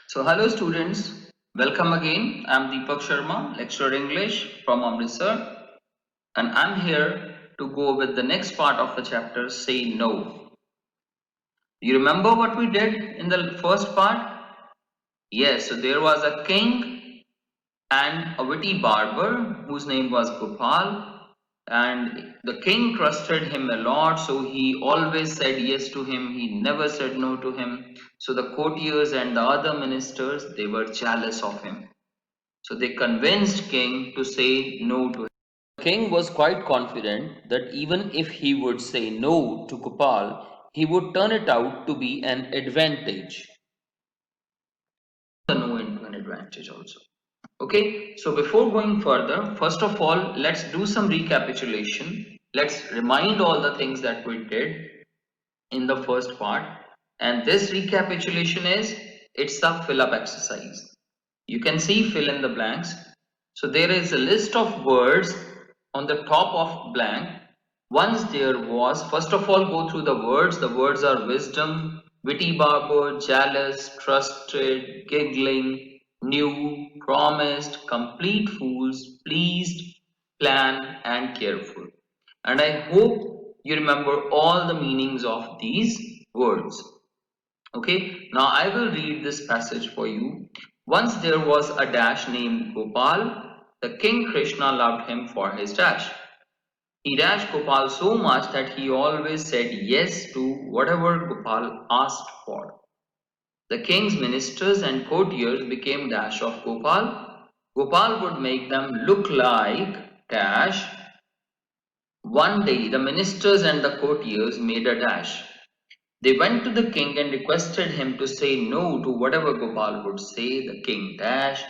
So, hello students, welcome again. I'm Deepak Sharma, lecturer English from Amritsar, and I'm here to go with the next part of the chapter, Say No. You remember what we did in the first part? Yes, so there was a king and a witty barber whose name was Gopal, and the king trusted him a lot, so he always said yes to him, he never said no to him. So the courtiers and the other ministers, they were jealous of him. So they convinced king to say no to him. The king was quite confident that even if he would say no to Gopal, he would turn it out to be an advantage. The no into an advantage also. Okay, so before going further, first of all, let's do some recapitulation. Let's remind all the things that we did in the first part. And this recapitulation is, it's a fill up exercise. You can see fill in the blanks. So there is a list of words on the top of blank. Once there was, first of all, go through the words. The words are wisdom, witty barber, jealous, trusted, giggling, new, promised, complete fools, pleased, plan, and careful. And I hope you remember all the meanings of these words. Okay, now I will read this passage for you. Once there was a dash named Gopal. The king Krishna loved him for his dash. He dashed Gopal so much that he always said yes to whatever Gopal asked for. The king's ministers and courtiers became dash of Gopal. Gopal would make them look like dash. One day the ministers and the courtiers made a dash. They went to the king and requested him to say no to whatever Gopal would say. The king dashed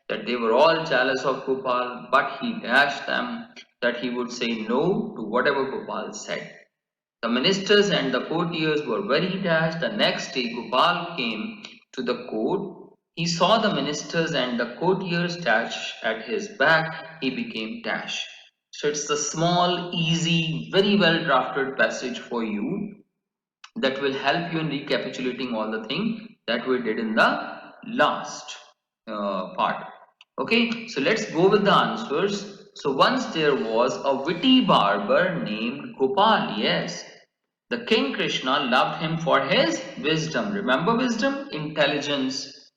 that they were all jealous of Gopal, but he dashed them that he would say no to whatever Gopal said. The ministers and the courtiers were very dashed. The next day Gopal came to the court. He saw the ministers and the courtiers dash at his back. He became dash. So it's a small, easy, very well drafted passage for you that will help you in recapitulating all the things that we did in the last part. Okay, so let's go with the answers. So once there was a witty barber named Gopal. Yes, the king Krishna loved him for his wisdom. Remember wisdom? Intelligence.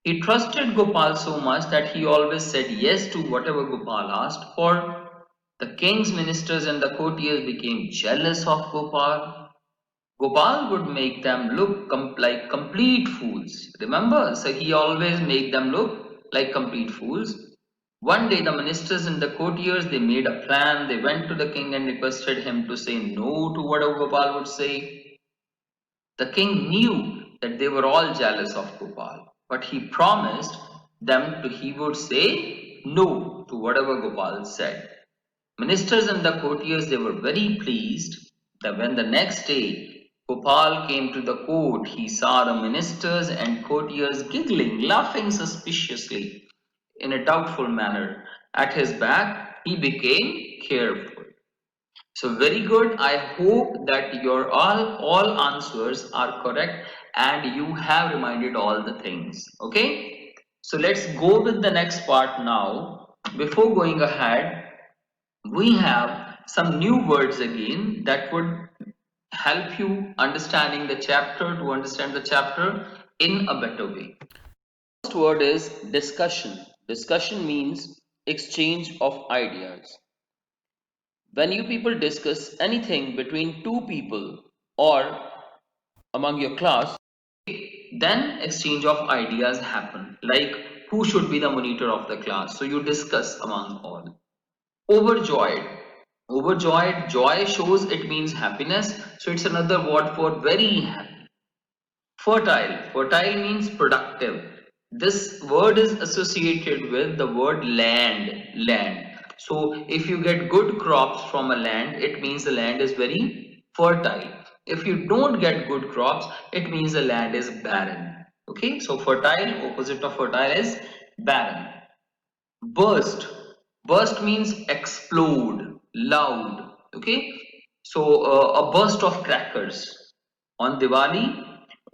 He trusted Gopal so much that he always said yes to whatever Gopal asked for. The king's ministers and the courtiers became jealous of Gopal. Gopal would make them look like complete fools. Remember? So he always made them look like complete fools. One day the ministers and the courtiers, they made a plan. They went to the king and requested him to say no to whatever Gopal would say. The king knew that they were all jealous of Gopal, but he promised them to he would say no to whatever Gopal said. Ministers and the courtiers, they were very pleased that when the next day Gopal came to the court, he saw the ministers and courtiers giggling, laughing suspiciously in a doubtful manner. At his back, he became careful. So very good. I hope that your all answers are correct and you have reminded all the things. Okay. So let's go with the next part now. Before going ahead, we have some new words again that would help you understanding the chapter to understand the chapter in a better way. First word is discussion. Discussion means exchange of ideas. When you people discuss anything between two people or among your class, then exchange of ideas happen, like who should be the monitor of the class. So you discuss among all. Overjoyed. Overjoyed, joy shows it means happiness. So it's another word for very happy. Fertile. Fertile means productive. This word is associated with the word land. Land. So if you get good crops from a land, it means the land is very fertile. If you don't get good crops, it means the land is barren. Okay, so fertile, opposite of fertile is barren. Burst. Burst means explode, loud. Okay, so a burst of crackers on Diwali.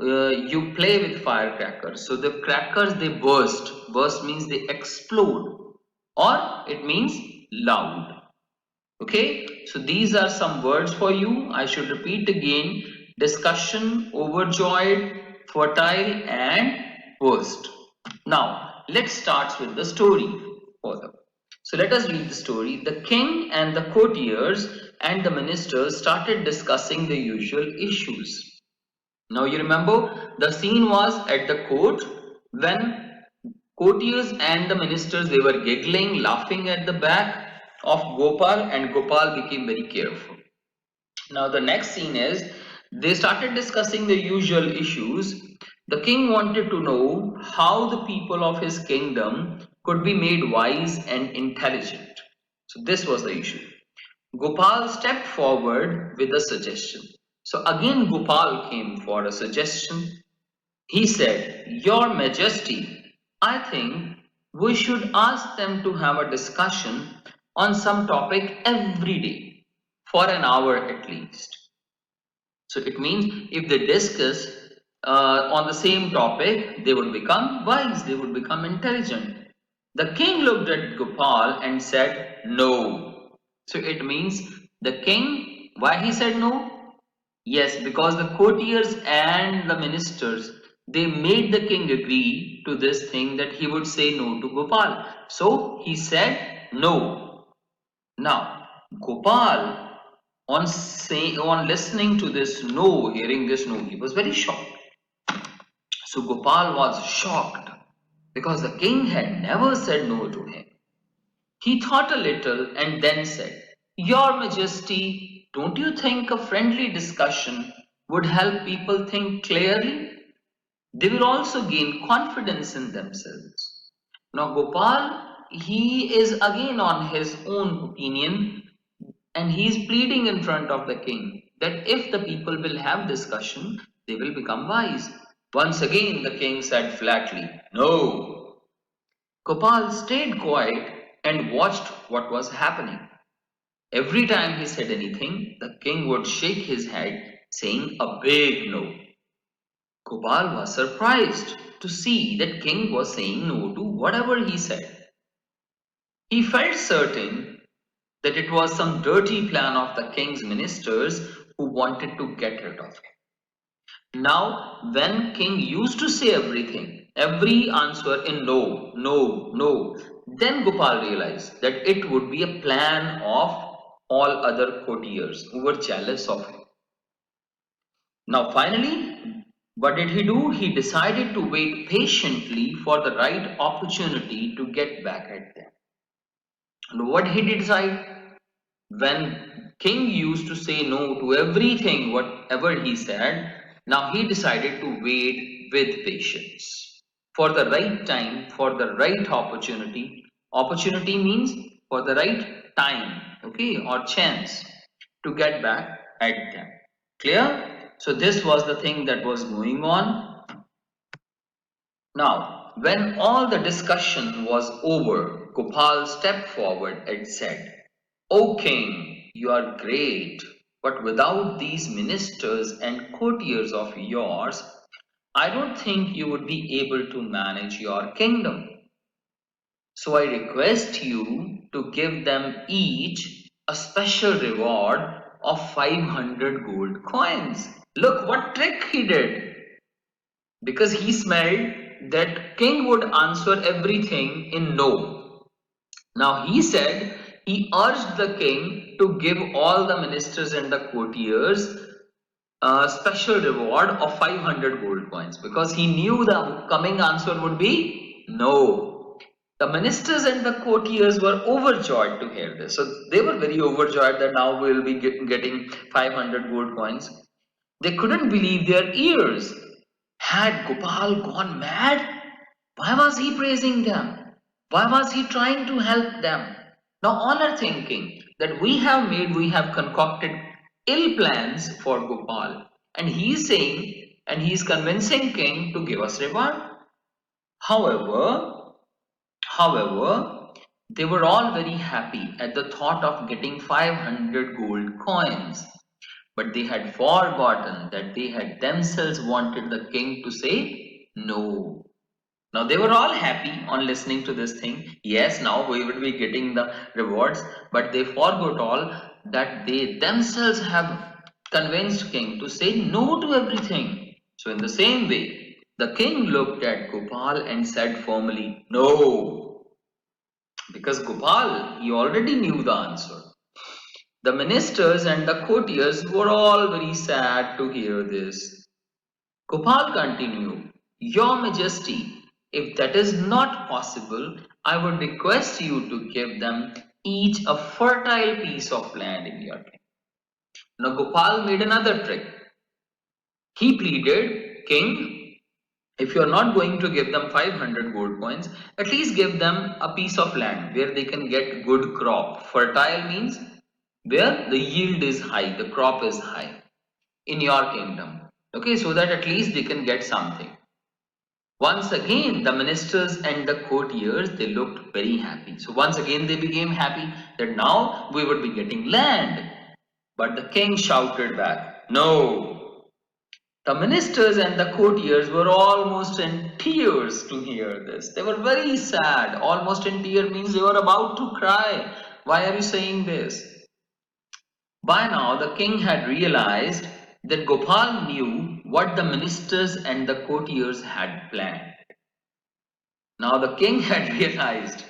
you play with firecrackers. So the crackers, they burst. Burst means they explode, or it means loud. Okay, so these are some words for you. I should repeat again: discussion, overjoyed, fertile, and burst. Now, let's start with the story further. So let us read the story. The king and the courtiers and the ministers started discussing the usual issues. Now you remember the scene was at the court when courtiers and the ministers, they were giggling, laughing at the back of Gopal, and Gopal became very careful. Now the next scene is they started discussing the usual issues. The king wanted to know how the people of his kingdom could be made wise and intelligent. So this was the issue. Gopal stepped forward with a suggestion. So again Gopal came for a suggestion. He said, Your Majesty, I think we should ask them to have a discussion on some topic every day for an hour at least. So it means if they discuss on the same topic, they would become wise, they would become intelligent. The king looked at Gopal and said, No. So it means the king, why he said no? Yes, because the courtiers and the ministers, they made the king agree to this thing that he would say no to Gopal. So he said no. Now, Gopal, on listening to this no, hearing this no, he was very shocked. So Gopal was shocked because the king had never said no to him. He thought a little and then said, Your Majesty, don't you think a friendly discussion would help people think clearly? They will also gain confidence in themselves. Now, Gopal, he is again on his own opinion, and he is pleading in front of the king that if the people will have discussion, they will become wise. Once again, the king said flatly, No. Gopal stayed quiet and watched what was happening. Every time he said anything, the king would shake his head, saying a big no. Gopal was surprised to see that king was saying no to whatever he said. He felt certain that it was some dirty plan of the king's ministers who wanted to get rid of him. Now, when king used to say everything, every answer in no, no, no, then Gopal realized that it would be a plan of all other courtiers who were jealous of him. Now, finally, what did he do? He decided to wait patiently for the right opportunity to get back at them. And what did he decide? When king used to say no to everything, whatever he said, now he decided to wait with patience for the right time, for the right opportunity. Opportunity means for the right time, okay, or chance to get back at them. Clear? So this was the thing that was going on. Now, when all the discussion was over, Gopal stepped forward and said, O king, you are great, but without these ministers and courtiers of yours, I don't think you would be able to manage your kingdom. So I request you to give them each a special reward of 500 gold coins. Look what trick he did. Because he smelled that king would answer everything in no. Now he said he urged the king to give all the ministers and the courtiers a special reward of 500 gold coins because he knew the coming answer would be no. The ministers and the courtiers were overjoyed to hear this. So they were very overjoyed that now we will be getting 500 gold coins. They couldn't believe their ears. Had Gopal gone mad? Why was he praising them? Why was he trying to help them? Now all are thinking that we have concocted ill plans for Gopal. And he is saying, and he is convincing king to give us reward. However, they were all very happy at the thought of getting 500 gold coins. but they had forgotten that they had themselves wanted the king to say no. Now they were all happy on listening to this thing. Yes, now we would be getting the rewards, but they forgot all that they themselves have convinced king to say no to everything. So in the same way, the king looked at Gopal and said firmly, no. Because Gopal, he already knew the answer. The ministers and the courtiers were all very sad to hear this. Gopal continued, Your Majesty, if that is not possible, I would request you to give them each a fertile piece of land in your kingdom. Now Gopal made another trick. He pleaded, King, if you are not going to give them 500 gold coins, at least give them a piece of land where they can get good crop. Fertile means where the yield is high, the crop is high in your kingdom. Okay, so that at least they can get something. Once again, the ministers and the courtiers, they looked very happy. So once again, they became happy that now we would be getting land. But the king shouted back, no. The ministers and the courtiers were almost in tears to hear this. They were very sad. Almost in tears means they were about to cry. Why are you saying this? By now, the king had realized that Gopal knew what the ministers and the courtiers had planned. Now the king had realized.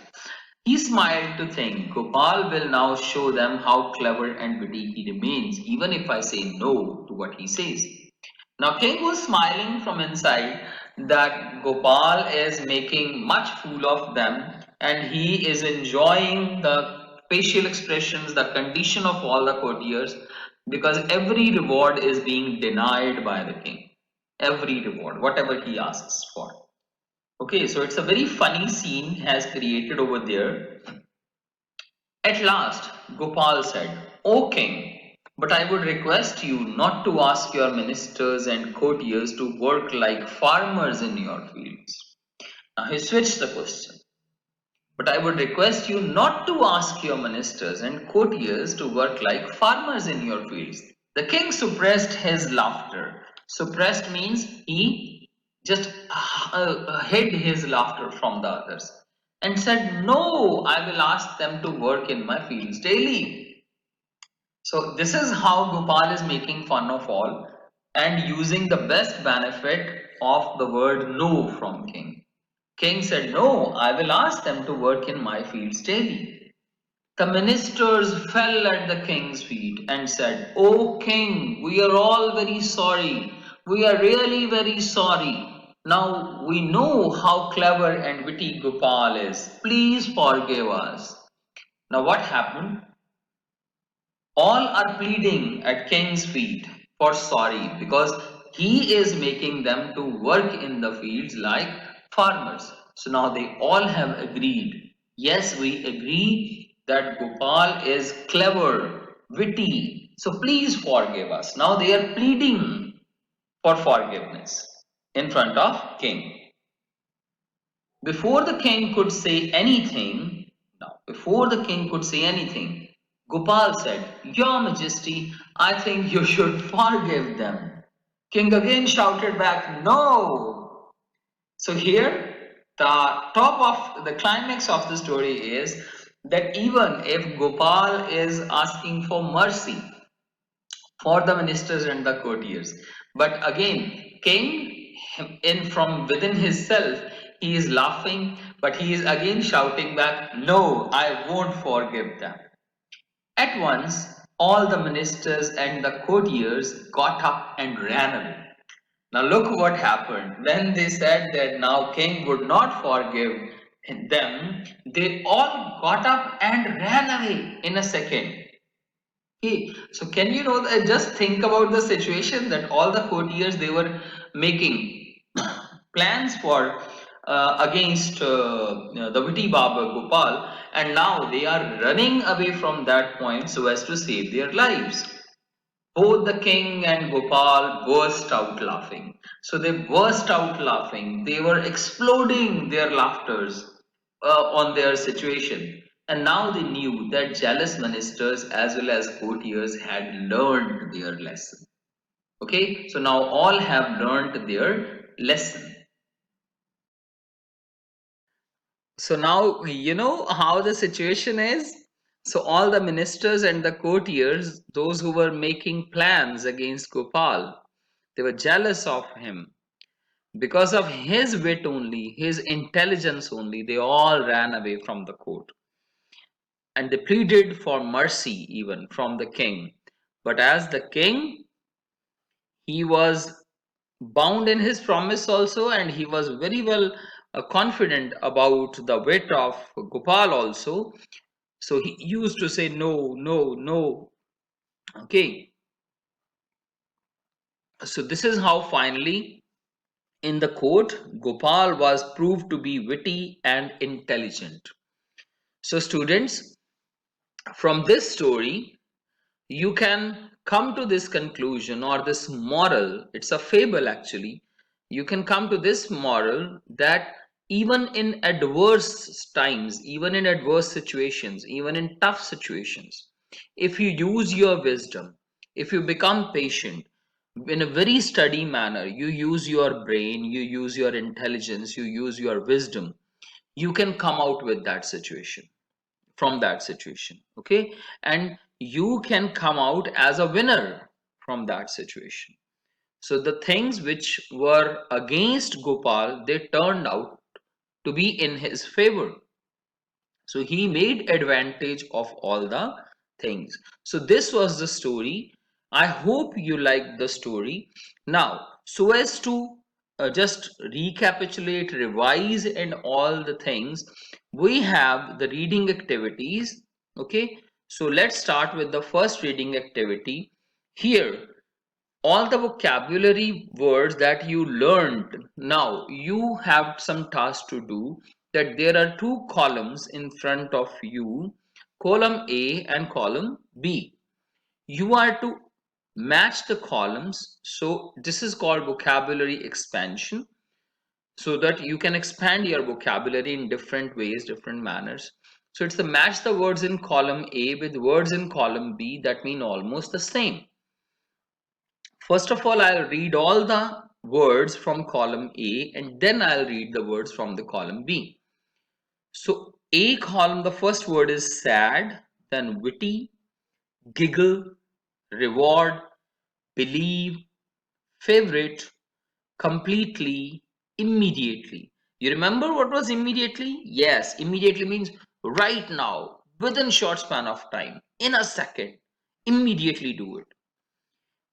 He smiled to think Gopal will now show them how clever and witty he remains, even if I say no to what he says. Now king was smiling from inside that Gopal is making much fool of them and he is enjoying the facial expressions, the condition of all the courtiers, because every reward is being denied by the king. Every reward, whatever he asks for. Okay, so it's a very funny scene has created over there. At last, Gopal said, O king, but I would request you not to ask your ministers and courtiers to work like farmers in your fields. Now he switched the question. But I would request you not to ask your ministers and courtiers to work like farmers in your fields. The king suppressed his laughter. Suppressed means he just hid his laughter from the others and said, No, I will ask them to work in my fields daily. So this is how Gopal is making fun of all and using the best benefit of the word no from king. King said, No, I will ask them to work in my fields daily. The ministers fell at the king's feet and said, O king, we are all very sorry. We are really very sorry. Now we know how clever and witty Gopal is. Please forgive us. Now what happened? All are pleading at king's feet for sorry because he is making them to work in the fields like farmers. So now they all have agreed. Yes, we agree that Gopal is clever, witty. So please forgive us. Now they are pleading for forgiveness in front of king. Before the king could say anything, Gopal said, Your Majesty, I think you should forgive them. King again shouted back, No. So here, the top of the climax of the story is that even if Gopal is asking for mercy for the ministers and the courtiers, but again, king from within himself, he is laughing, but he is again shouting back, No, I won't forgive them. At once, all the ministers and the courtiers got up and ran away. Now look what happened. When they said that now king would not forgive them, they all got up and ran away in a second. Okay, so can you know that just think about the situation that all the courtiers they were making plans for against the witty Baba Gopal, and now they are running away from that point so as to save their lives. Both the king and Gopal burst out laughing. So they burst out laughing. They were exploding their laughters on their situation. And now they knew that jealous ministers as well as courtiers had learned their lesson. Okay, so now all have learned their lesson. So now you know how the situation is. So all the ministers and the courtiers, those who were making plans against Gopal, they were jealous of him. Because of his wit only, his intelligence only, they all ran away from the court. And they pleaded for mercy even from the king. But as the king, he was bound in his promise also, and he was very well confident about the wit of Gopal also. So he used to say no, no, no. Okay. So this is how finally in the court Gopal was proved to be witty and intelligent. So students, from this story, you can come to this conclusion or this moral. It's a fable actually. You can come to this moral that even in adverse times, even in adverse situations, even in tough situations, if you use your wisdom, if you become patient in a very steady manner, you use your brain, you use your intelligence, you use your wisdom, you can come out with that situation, from that situation. Okay, and you can come out as a winner from that situation. So the things which were against Gopal, they turned out to be in his favor. So he made advantage of all the things. So this was the story. I hope you liked the story. Now, so as to just recapitulate, revise, and all the things, we have the reading activities. Okay, so let's start with the first reading activity. Here, all the vocabulary words that you learned, now you have some task to do. That there are two columns in front of you, column A and column B. You are to match the columns. So this is called vocabulary expansion, so that you can expand your vocabulary in different ways, different manners. So it's the match the words in column A with words in column B that mean almost the same. First of all, I'll read all the words from column A and then I'll read the words from the column B. So A column, the first word is sad, then witty, giggle, reward, believe, favorite, completely, immediately. You remember what was immediately? Yes, immediately means right now, within short span of time, in a second, immediately do it.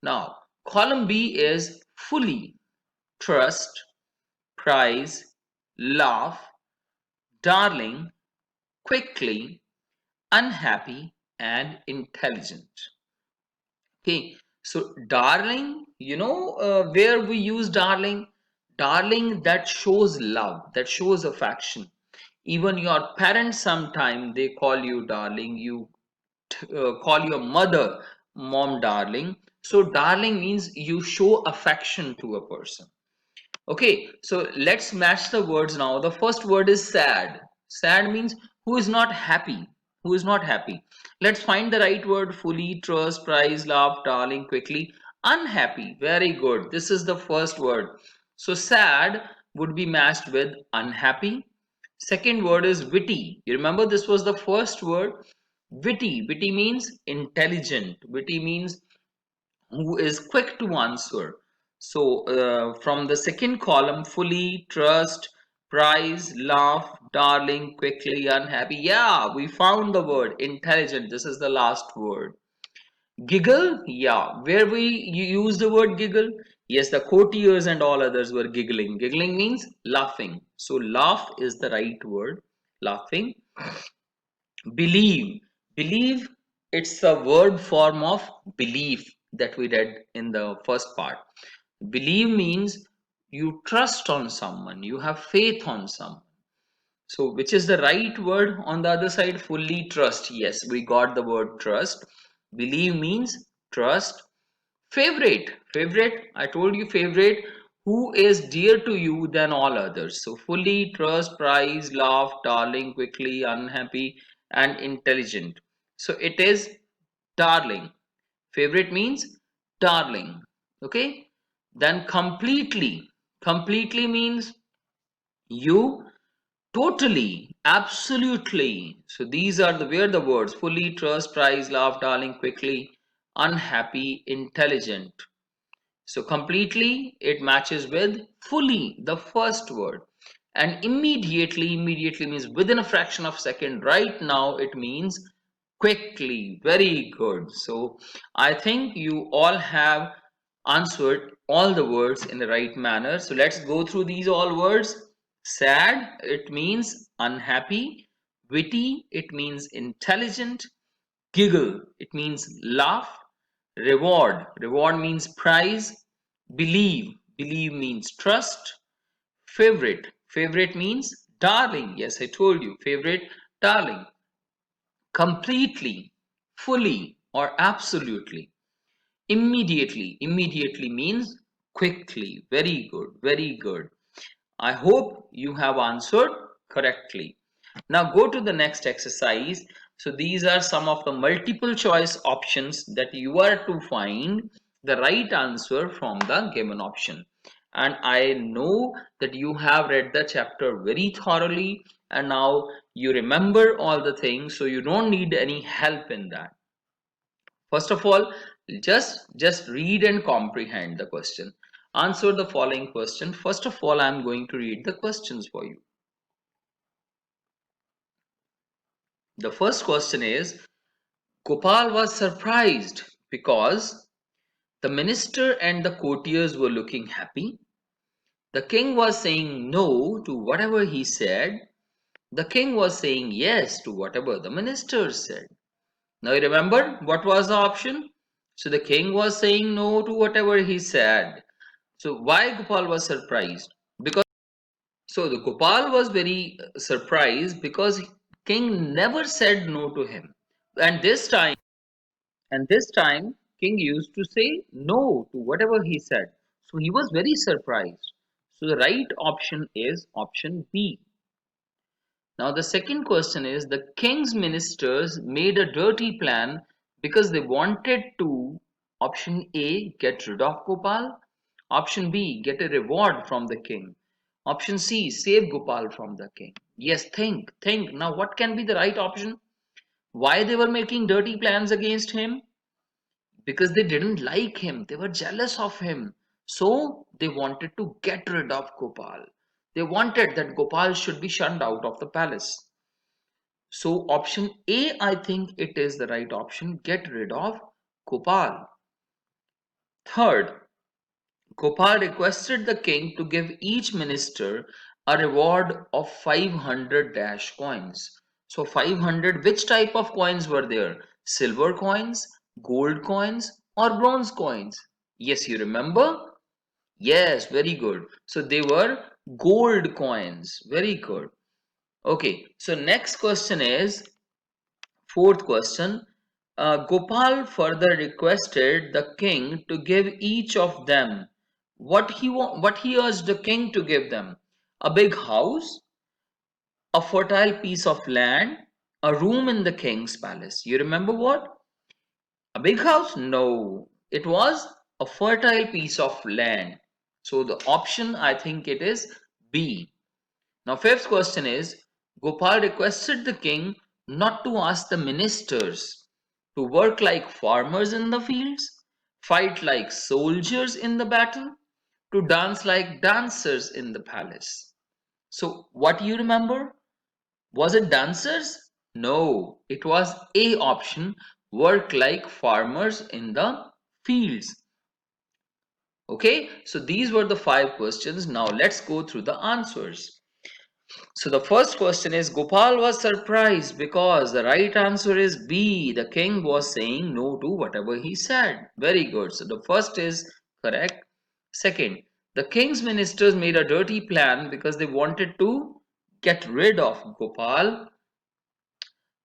Now, column B is fully, trust, prize, laugh, darling, quickly, unhappy, and intelligent. Okay, so darling, where we use darling? Darling that shows love, that shows affection. Even your parents sometime they call you darling. You call your mother mom darling. So darling means you show affection to a person. Okay, so let's match the words now. The first word is sad. Sad means who is not happy. Who is not happy. Let's find the right word. Fully, trust, prize, laugh, darling, quickly. Unhappy. Very good. This is the first word. So sad would be matched with unhappy. Second word is witty. You remember this was the first word. Witty. Witty means intelligent. Witty means who is quick to answer. So from the second column, fully, trust, prize, laugh, darling, quickly, unhappy. Yeah, we found the word intelligent. This is the last word. Giggle, yeah, where we use the word giggle? Yes, the courtiers and all others were giggling. Giggling means laughing. So laugh is the right word, laughing. Believe. Believe, it's a verb form of belief that we read in the first part. Believe means you trust on someone, you have faith on someone. So which is the right word on the other side? Fully trust. Yes, we got the word trust. Believe means trust. Favorite. Favorite, I told you favorite, who is dear to you than all others. So fully, trust, prize, laugh, darling, quickly, unhappy, and intelligent. So it is darling. Favorite means darling. Okay. Then completely. Completely means you totally, absolutely. So these are the where the words fully, trust, prize, love, darling, quickly, unhappy, intelligent. So completely it matches with fully, the first word. And immediately, immediately means within a fraction of a second. Right now it means quickly. Very good. So I think you all have answered all the words in the right manner. So let's go through these all words. Sad, it means unhappy. Witty, it means intelligent. Giggle, it means laugh. Reward, reward means prize. Believe, believe means trust. Favorite, favorite means darling. Yes, I told you, favorite, darling. Completely, fully, or absolutely. Immediately, immediately means quickly. Very good, very good. I hope you have answered correctly. Now go to the next exercise. So these are some of the multiple choice options that you are to find the right answer from the given option. And I know that you have read the chapter very thoroughly and now you remember all the things, so you don't need any help in that. First of all, just read and comprehend the question. Answer the following question. First of all, I'm going to read the questions for you. The first question is, Gopal was surprised because the minister and the courtiers were looking happy. The king was saying no to whatever he said. The king was saying yes to whatever the minister said. Now you remember what was the option? So the king was saying no to whatever he said. So why Gopal was surprised? Because so the Gopal was very surprised because king never said no to him. And this time king used to say no to whatever he said. So he was very surprised. So the right option is option B. Now the second question is, the king's ministers made a dirty plan because they wanted to, option A, get rid of Gopal, option B, get a reward from the king, option C, save Gopal from the king. Yes, think. Now what can be the right option? Why they were making dirty plans against him? Because they didn't like him, they were jealous of him. So they wanted to get rid of Gopal. They wanted that Gopal should be shunned out of the palace. So option A, I think it is the right option. Get rid of Gopal. Third, Gopal requested the king to give each minister a reward of 500 dash coins. So 500, which type of coins were there? Silver coins, gold coins, or bronze coins? Yes, you remember? Yes, very good. So they were gold coins. Very good. Okay, so next question is, fourth question. Gopal further requested the king to give each of them what he urged the king to give them: a big house, a fertile piece of land, a room in the king's palace. You remember what? A big house? No, it was a fertile piece of land. So the option, I think it is B. Now, fifth question is, Gopal requested the king not to ask the ministers to work like farmers in the fields, fight like soldiers in the battle, to dance like dancers in the palace. So, what do you remember? Was it dancers? No, it was A option, work like farmers in the fields. Okay, so these were the 5 questions. Now, let's go through the answers. So the first question is, Gopal was surprised because the right answer is B. The king was saying no to whatever he said. Very good. So the first is correct. Second, the king's ministers made a dirty plan because they wanted to get rid of Gopal.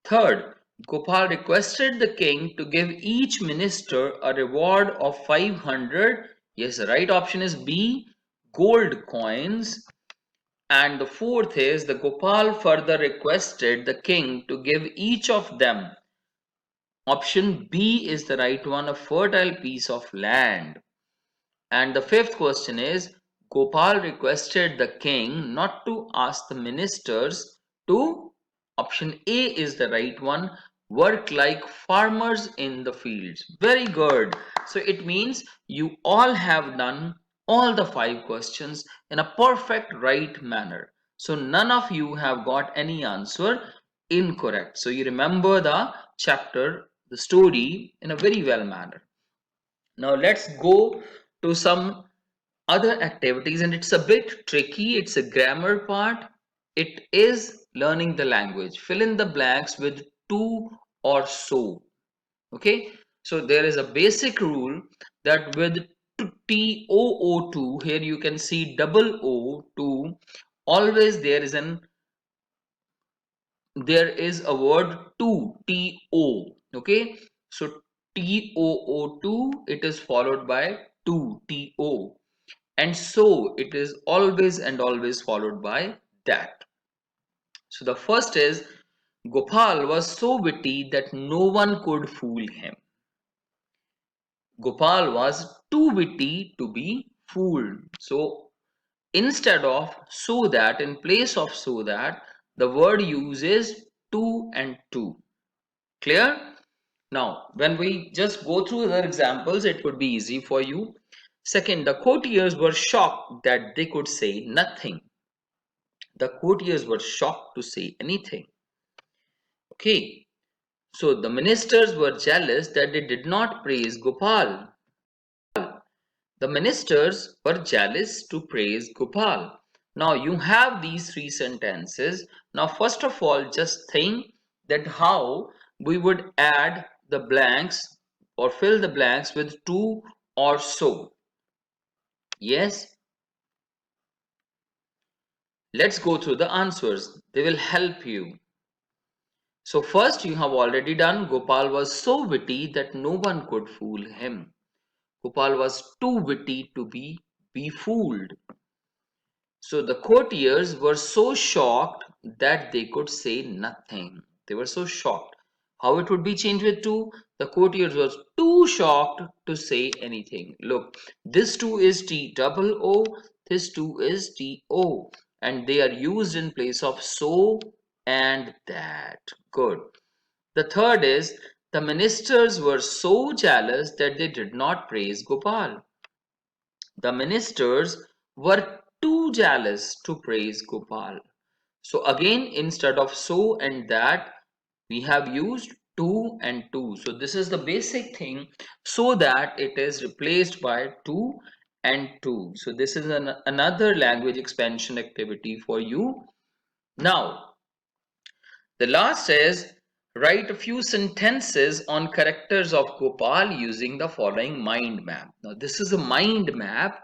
Third, Gopal requested the king to give each minister a reward of 500. Yes, the right option is B, gold coins. And the fourth is the Gopal further requested the king to give each of them, option B is the right one, a fertile piece of land. And the fifth question is Gopal requested the king not to ask the ministers to, option A is the right one, work like farmers in the fields. Very good. So it means you all have done all the five questions in a perfect right manner. So none of you have got any answer incorrect. So you remember the chapter, the story in a very well manner. Now let's go to some other activities, and it's a bit tricky. It's a grammar part. It is learning the language. Fill in the blanks with to or so. Okay, so there is a basic rule that with TOO2, here you can see double O2, always there is a word to, TO. Okay, so TOO2, it is followed by to, TO. And so it is always and always followed by that. So the first is Gopal was so witty that no one could fool him. Gopal was too witty to be fooled. So instead of so that, in place of so that, the word uses to and to. Clear? Now, when we just go through other examples, it would be easy for you. Second, the courtiers were shocked that they could say nothing. The courtiers were shocked to say anything. Okay, so the ministers were jealous that they did not praise Gopal. The ministers were jealous to praise Gopal. Now you have these three sentences. Now first of all, just think that how we would add the blanks or fill the blanks with to or so. Yes, let's go through the answers. They will help you. So first you have already done. Gopal was so witty that no one could fool him. Gopal was too witty to be fooled. So the courtiers were so shocked that they could say nothing. They were so shocked. How it would be changed with to? The courtiers were too shocked to say anything. Look, this two is T double O, this two is T O, and they are used in place of so and that. Good. The third is the ministers were so jealous that they did not praise Gopal. The ministers were too jealous to praise Gopal. So again, instead of so and that, we have used to and to. So this is the basic thing, so that it is replaced by to and to. So this is another language expansion activity for you. Now, the last is write a few sentences on characters of Gopal using the following mind map. Now this is a mind map.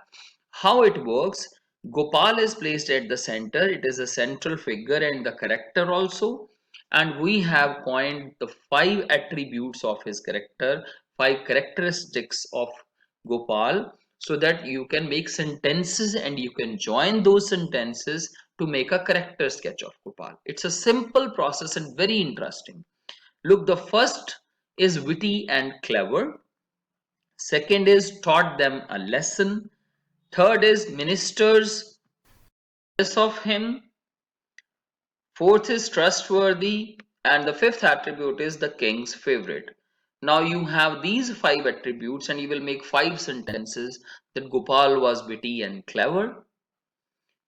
How it works, Gopal is placed at the center. It is a central figure and the character also. And we have coined the five attributes of his character, five characteristics of Gopal, so that you can make sentences and you can join those sentences to make a character sketch of Gopal. It's a simple process and very interesting. Look, the first is witty and clever. Second is taught them a lesson. Third is ministers of him. Fourth is trustworthy. And the fifth attribute is the king's favorite. Now you have these five attributes and you will make five sentences that Gopal was witty and clever.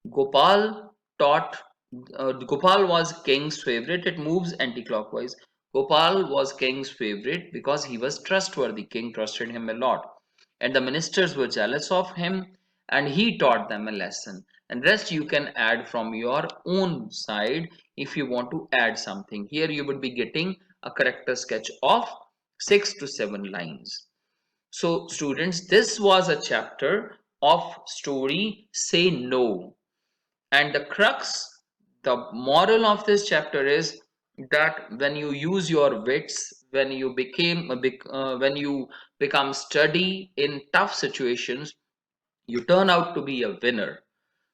Gopal taught Gopal was king's favorite. It moves anti-clockwise. Gopal was king's favorite because he was trustworthy. King trusted him a lot. And the ministers were jealous of him and he taught them a lesson. And rest you can add from your own side if you want to add something. Here you would be getting a character sketch of 6 to 7 lines. So students, this was a chapter of story Say No. And the crux, the moral of this chapter is that when you use your wits, when you when you become sturdy in tough situations, you turn out to be a winner.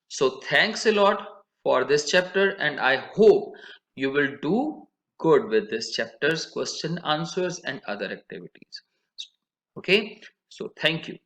So thanks a lot for this chapter, and I hope you will do good with this chapter's question answers and other activities. Okay, so thank you.